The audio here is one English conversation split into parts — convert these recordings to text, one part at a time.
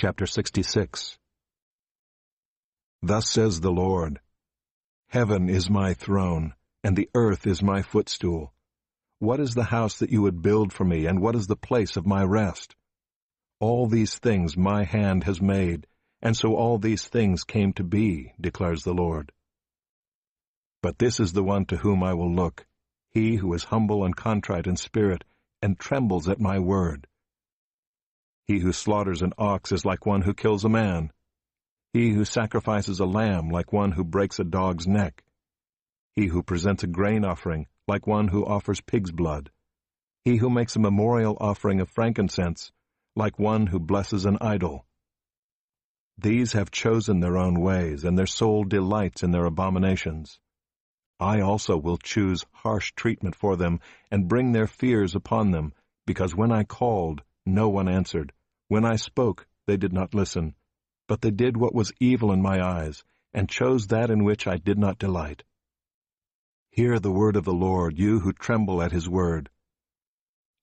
Chapter 66. Thus says the Lord, Heaven is my throne, and the earth is my footstool. What is the house that you would build for me, and what is the place of my rest? All these things my hand has made, and so all these things came to be, declares the Lord. But this is the one to whom I will look, he who is humble and contrite in spirit, and trembles at my word. He who slaughters an ox is like one who kills a man. He who sacrifices a lamb like one who breaks a dog's neck. He who presents a grain offering like one who offers pig's blood. He who makes a memorial offering of frankincense like one who blesses an idol. These have chosen their own ways, and their soul delights in their abominations. I also will choose harsh treatment for them, and bring their fears upon them, because when I called, no one answered. When I spoke, they did not listen. But they did what was evil in my eyes, and chose that in which I did not delight. Hear the word of the Lord, you who tremble at his word.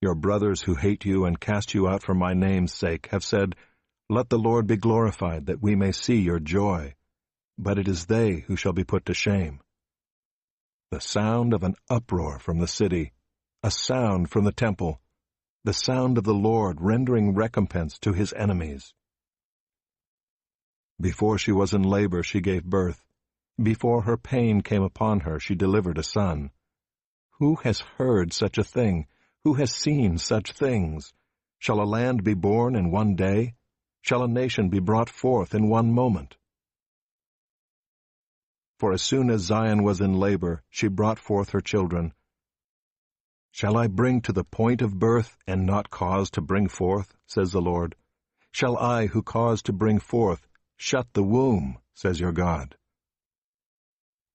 Your brothers who hate you and cast you out for my name's sake have said, Let the Lord be glorified, that we may see your joy. But it is they who shall be put to shame. The sound of an uproar from the city, a sound from the temple, the sound of the Lord rendering recompense to his enemies. Before she was in labor she gave birth. Before her pain came upon her she delivered a son. Who has heard such a thing? Who has seen such things? Shall a land be born in one day? Shall a nation be brought forth in one moment? For as soon as Zion was in labor, she brought forth her children. Shall I bring to the point of birth, and not cause to bring forth, says the Lord? Shall I, who cause to bring forth, shut the womb, says your God?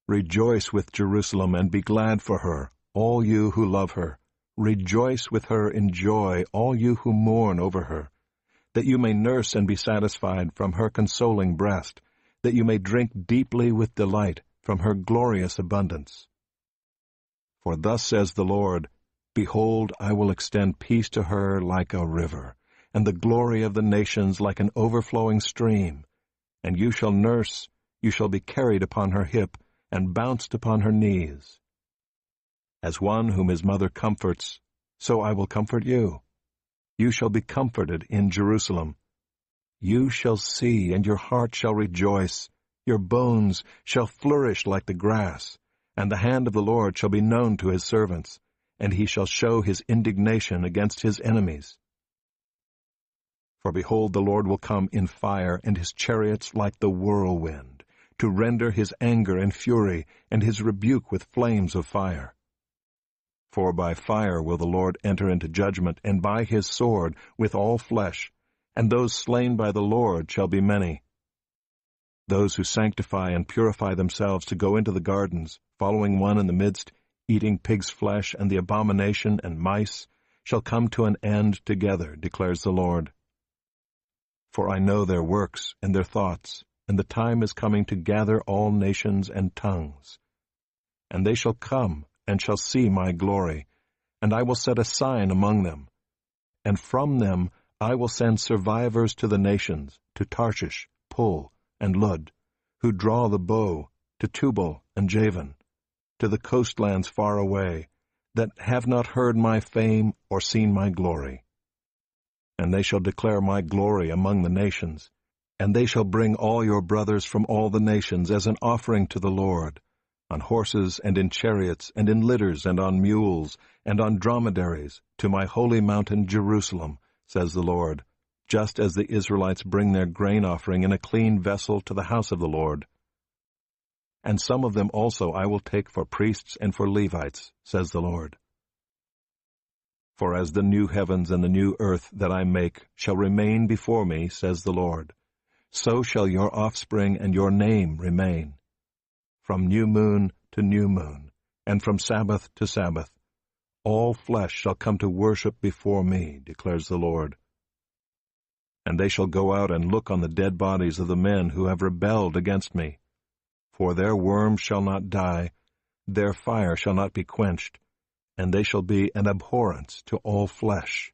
Rejoice with Jerusalem, and be glad for her, all you who love her. Rejoice with her in joy, all you who mourn over her, that you may nurse and be satisfied from her consoling breast, that you may drink deeply with delight from her glorious abundance. For thus says the Lord, Behold, I will extend peace to her like a river, and the glory of the nations like an overflowing stream. And you shall nurse, you shall be carried upon her hip, and bounced upon her knees. As one whom his mother comforts, so I will comfort you. You shall be comforted in Jerusalem. You shall see, and your heart shall rejoice. Your bones shall flourish like the grass, and the hand of the Lord shall be known to his servants, and he shall show his indignation against his enemies. For behold, the Lord will come in fire, and his chariots like the whirlwind, to render his anger and fury, and his rebuke with flames of fire. For by fire will the Lord enter into judgment, and by his sword with all flesh, and those slain by the Lord shall be many. Those who sanctify and purify themselves to go into the gardens, following one in the midst, eating pig's flesh and the abomination and mice, shall come to an end together, declares the Lord. For I know their works and their thoughts, and the time is coming to gather all nations and tongues. And they shall come and shall see my glory, and I will set a sign among them. And from them I will send survivors to the nations, to Tarshish, Pul, and Lud, who draw the bow, to Tubal and Javan, to the coastlands far away, that have not heard my fame or seen my glory. And they shall declare my glory among the nations, and they shall bring all your brothers from all the nations as an offering to the Lord, on horses and in chariots and in litters and on mules and on dromedaries, to my holy mountain Jerusalem, says the Lord, just as the Israelites bring their grain offering in a clean vessel to the house of the Lord. And some of them also I will take for priests and for Levites, says the Lord. For as the new heavens and the new earth that I make shall remain before me, says the Lord, so shall your offspring and your name remain. From new moon to new moon, and from Sabbath to Sabbath, all flesh shall come to worship before me, declares the Lord. And they shall go out and look on the dead bodies of the men who have rebelled against me. For their worm shall not die, their fire shall not be quenched, and they shall be an abhorrence to all flesh.